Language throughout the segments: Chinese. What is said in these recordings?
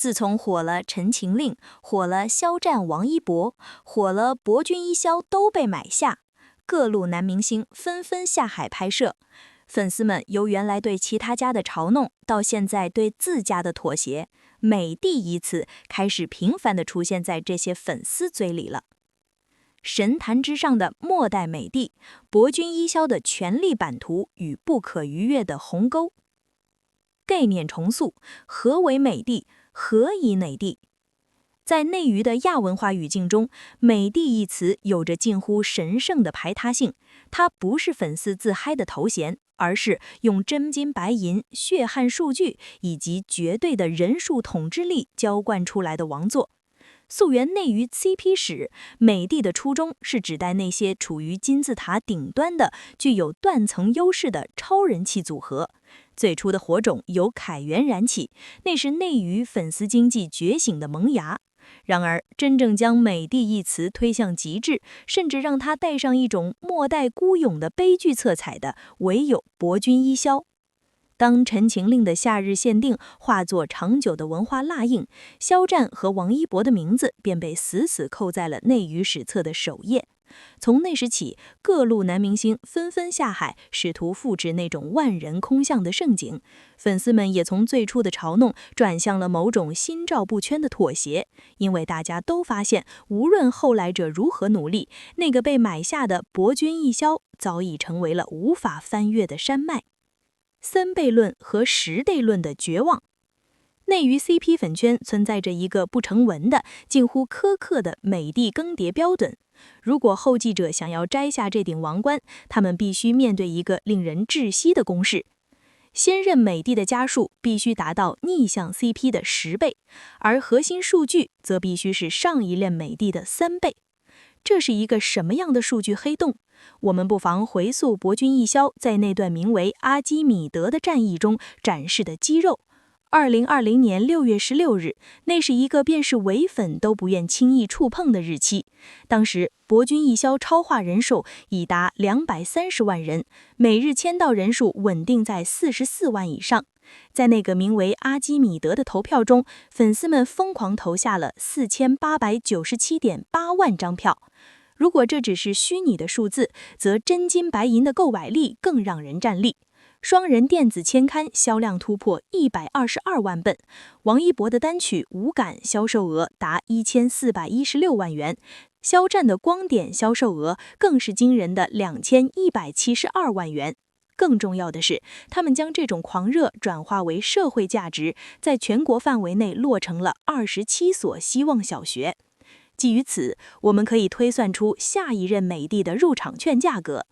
自从火了《陈情令》，火了肖战、王一博，火了博君一肖都被买下，各路男明星纷纷下海拍摄。粉丝们由原来对其他家的嘲弄，到现在对自家的妥协，美帝一词开始频繁地出现在这些粉丝嘴里了。神坛之上的末代美帝，博君一肖的权力版图与不可逾越的鸿沟。概念重塑，何为美帝？何以美帝？在内娱的亚文化语境中，美帝一词有着近乎神圣的排他性，它不是粉丝自嗨的头衔，而是用真金白银、血汗数据以及绝对的人数统治力浇灌出来的王座。溯源内娱 CP 史，美帝的初衷是指代那些处于金字塔顶端的、具有断层优势的超人气组合。最初的火种由凯源燃起，那是内娱粉丝经济觉醒的萌芽。然而，真正将美帝一词推向极致，甚至让它带上一种末代孤勇的悲剧色彩的，唯有博君一肖。当《陈情令》的夏日限定化作长久的文化烙印，肖战和王一博的名字便被死死扣在了内娱史册的首页。从那时起，各路男明星纷纷下海，试图复制那种万人空巷的盛景。粉丝们也从最初的嘲弄转向了某种心照不宣的妥协，因为大家都发现，无论后来者如何努力，那个被买下的博君一肖早已成为了无法翻越的山脉。3倍论和10倍论的绝望。内娱 CP 粉圈存在着一个不成文的、近乎苛刻的美帝更迭标准。如果后继者想要摘下这顶王冠，他们必须面对一个令人窒息的公式：先任美帝的家数必须达到逆向 CP 的10倍，而核心数据则必须是上一任美帝的3倍。这是一个什么样的数据黑洞？我们不妨回溯博君一肖在那段名为阿基米德的战役中展示的肌肉。2020年6月16日，那是一个便是伪粉都不愿轻易触碰的日期。当时，博君一肖超话人数已达230万人，每日签到人数稳定在44万以上。在那个名为阿基米德的投票中，粉丝们疯狂投下了4897.8万张票。如果这只是虚拟的数字，则真金白银的购买力更让人站立。双人电子签刊销量突破122万本，王一博的单曲《无感》销售额达1416万元，肖战的光点销售额更是惊人的2172万元。更重要的是，他们将这种狂热转化为社会价值，在全国范围内落成了27所希望小学。基于此，我们可以推算出下一任美帝的入场券价格。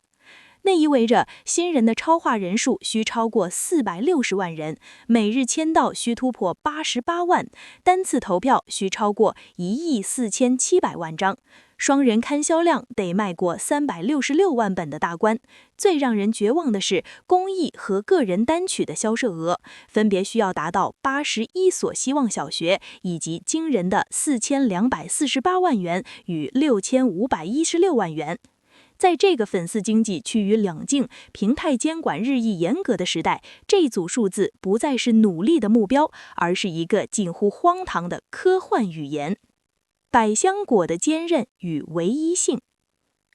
那意味着新人的超话人数需超过460万人，每日签到需突破88万，单次投票需超过14700万张，双人刊销量得迈过366万本的大关。最让人绝望的是，公益和个人单曲的销售额分别需要达到81所希望小学，以及惊人的4248万元与6516万元。在这个粉丝经济趋于冷静、平台监管日益严格的时代，这组数字不再是努力的目标，而是一个近乎荒唐的科幻语言。百香果的坚韧与唯一性。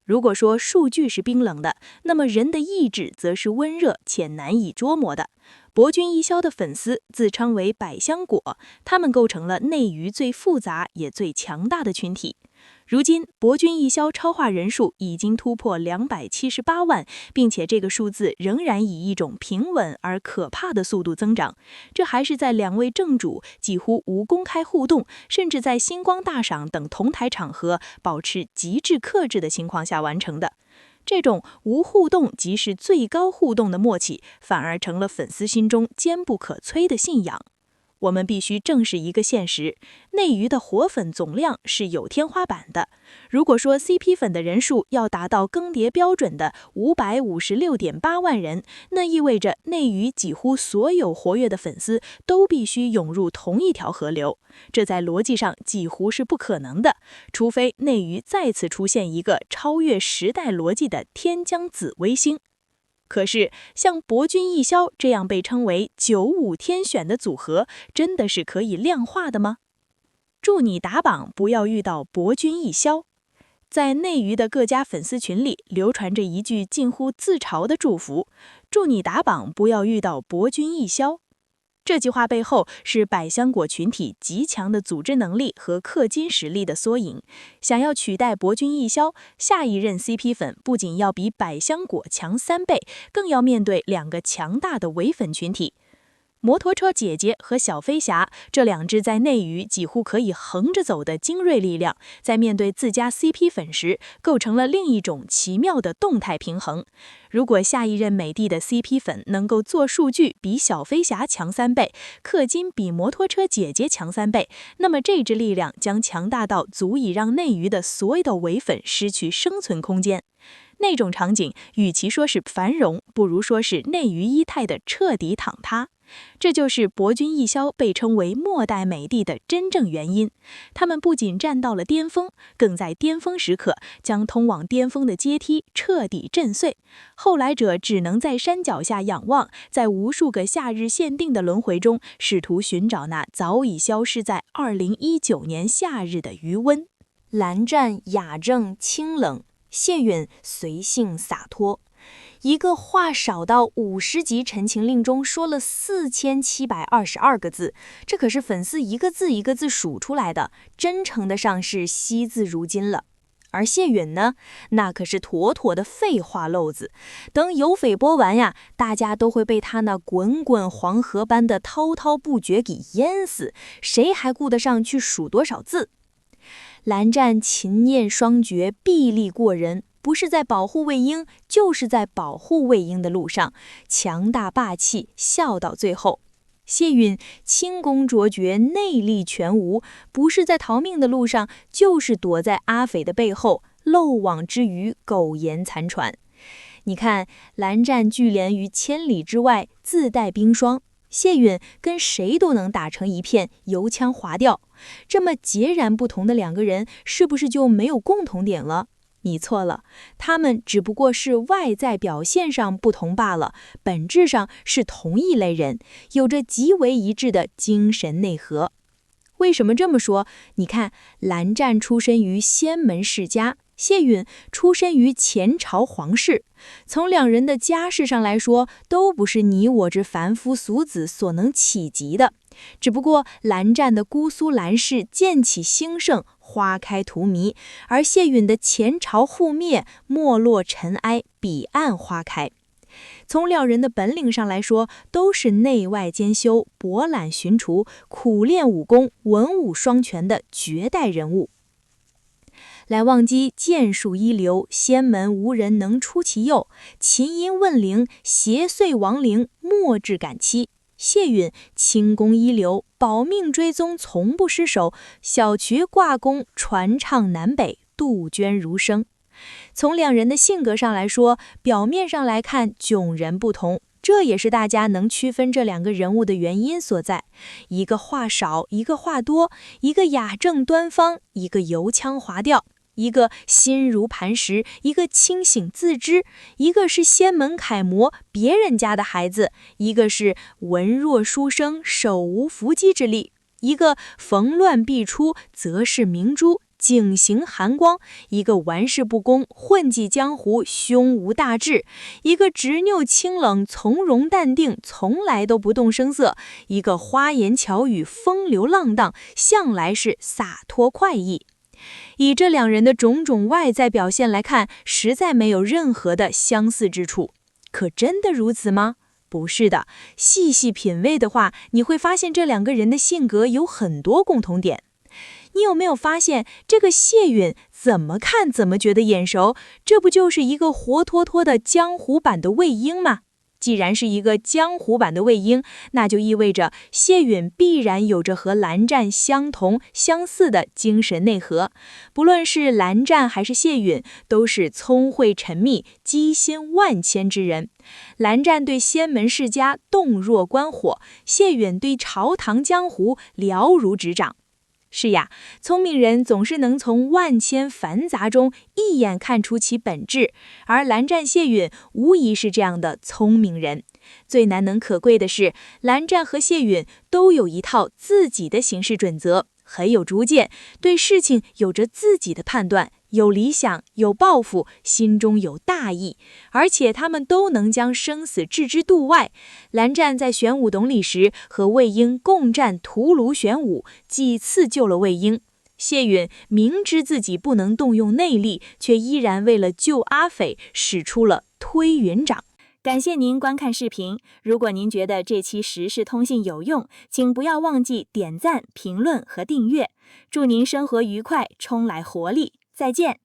如果说数据是冰冷的，那么人的意志则是温热且难以捉摸的。博君一肖的粉丝自称为百香果，他们构成了内娱最复杂也最强大的群体。如今，博君一肖超话人数已经突破278万，并且这个数字仍然以一种平稳而可怕的速度增长。这还是在2位正主几乎无公开互动，甚至在星光大赏等同台场合保持极致克制的情况下完成的。这种无互动即是最高互动的默契，反而成了粉丝心中坚不可摧的信仰。我们必须正视一个现实，内娱的活粉总量是有天花板的。如果说 CP 粉的人数要达到更迭标准的556.8万人，那意味着内娱几乎所有活跃的粉丝都必须涌入同一条河流，这在逻辑上几乎是不可能的，除非内娱再次出现一个超越时代逻辑的天降紫微星。可是像博君一肖这样被称为95天选的组合，真的是可以量化的吗？祝你打榜不要遇到博君一肖。在内娱的各家粉丝群里流传着一句近乎自嘲的祝福：祝你打榜不要遇到博君一肖。这句话背后是百香果群体极强的组织能力和氪金实力的缩影。想要取代博君一肖，下一任 CP 粉不仅要比百香果强3倍，更要面对2个强大的伪粉群体。摩托车姐姐和小飞侠这2只在内娱几乎可以横着走的精锐力量，在面对自家 CP 粉时，构成了另一种奇妙的动态平衡。如果下一任美帝的 CP 粉能够做数据比小飞侠强3倍，氪金比摩托车姐姐强3倍，那么这支力量将强大到足以让内娱的所有的伪粉失去生存空间。那种场景，与其说是繁荣，不如说是内娱一态的彻底躺塌。这就是博君一肖被称为末代美帝的真正原因。他们不仅站到了巅峰，更在巅峰时刻将通往巅峰的阶梯彻底震碎。后来者只能在山脚下仰望，在无数个夏日限定的轮回中，试图寻找那早已消失在2019年夏日的余温。蓝湛雅正清冷，谢允随性洒脱。一个话少到50集陈情令中说了4722个字，这可是粉丝一个字一个字数出来的，真称得上是惜字如金了。而谢允呢，那可是妥妥的废话漏子。等有匪播完呀，大家都会被他那滚滚黄河般的滔滔不绝给淹死，谁还顾得上去数多少字？蓝湛勤念双绝，臂力过人，不是在保护魏婴，就是在保护魏婴的路上，强大霸气，笑到最后。谢允轻功卓绝，内力全无，不是在逃命的路上，就是躲在阿匪的背后，漏网之鱼，苟延残喘。你看，蓝湛聚连于千里之外，自带冰霜。谢允跟谁都能打成一片，油腔滑调。这么截然不同的2个人，是不是就没有共同点了？你错了，他们只不过是外在表现上不同罢了，本质上是同一类人，有着极为一致的精神内核。为什么这么说？你看，蓝湛出身于仙门世家，谢允出身于前朝皇室，从2人的家世上来说，都不是你我之凡夫俗子所能企及的。只不过蓝湛的姑苏蓝氏渐起兴盛，花开荼蘼，而谢允的前朝覆灭，没落尘埃，彼岸花开。从2人的本领上来说，都是内外兼修、博览群厨、苦练武功、文武双全的绝代人物。来望基剑术一流，仙门无人能出其右，琴音问灵，邪祟亡灵，莫至感戚。谢允轻功一流，保命追踪从不失手，小瘸挂弓，传唱南北，杜鹃如声。从2人的性格上来说，表面上来看迥然不同，这也是大家能区分这2个人物的原因所在。一个话少，一个话多，一个雅正端方，一个油腔滑调，一个心如磐石，一个清醒自知，一个是仙门楷模，别人家的孩子，一个是文弱书生，手无缚鸡之力，一个逢乱必出，则是明珠，景行寒光，一个玩世不恭，混迹江湖，胸无大志，一个执拗清冷，从容淡定，从来都不动声色，一个花言巧语，风流浪荡，向来是洒脱快意。以这2人的种种外在表现来看，实在没有任何的相似之处。可真的如此吗？不是的，细细品味的话，你会发现这2个人的性格有很多共同点。你有没有发现，这个谢允怎么看怎么觉得眼熟？这不就是一个活脱脱的江湖版的魏婴吗？既然是一个江湖版的魏婴，那就意味着谢允必然有着和蓝湛相同相似的精神内核。不论是蓝湛还是谢允，都是聪慧沉密、机心万千之人。蓝湛对仙门世家洞若观火，谢允对朝堂江湖了如指掌。是呀，聪明人总是能从万千繁杂中一眼看出其本质，而蓝湛、谢允无疑是这样的聪明人。最难能可贵的是，蓝湛和谢允都有一套自己的行事准则，很有主见，对事情有着自己的判断，有理想，有抱负，心中有大义，而且他们都能将生死置之度外。蓝湛在玄武董里时和魏婴共战屠卢玄武，几次救了魏婴。谢允明知自己不能动用内力，却依然为了救阿斐使出了推云掌。感谢您观看视频，如果您觉得这期时事通信有用，请不要忘记点赞、评论和订阅。祝您生活愉快，充来活力，再见。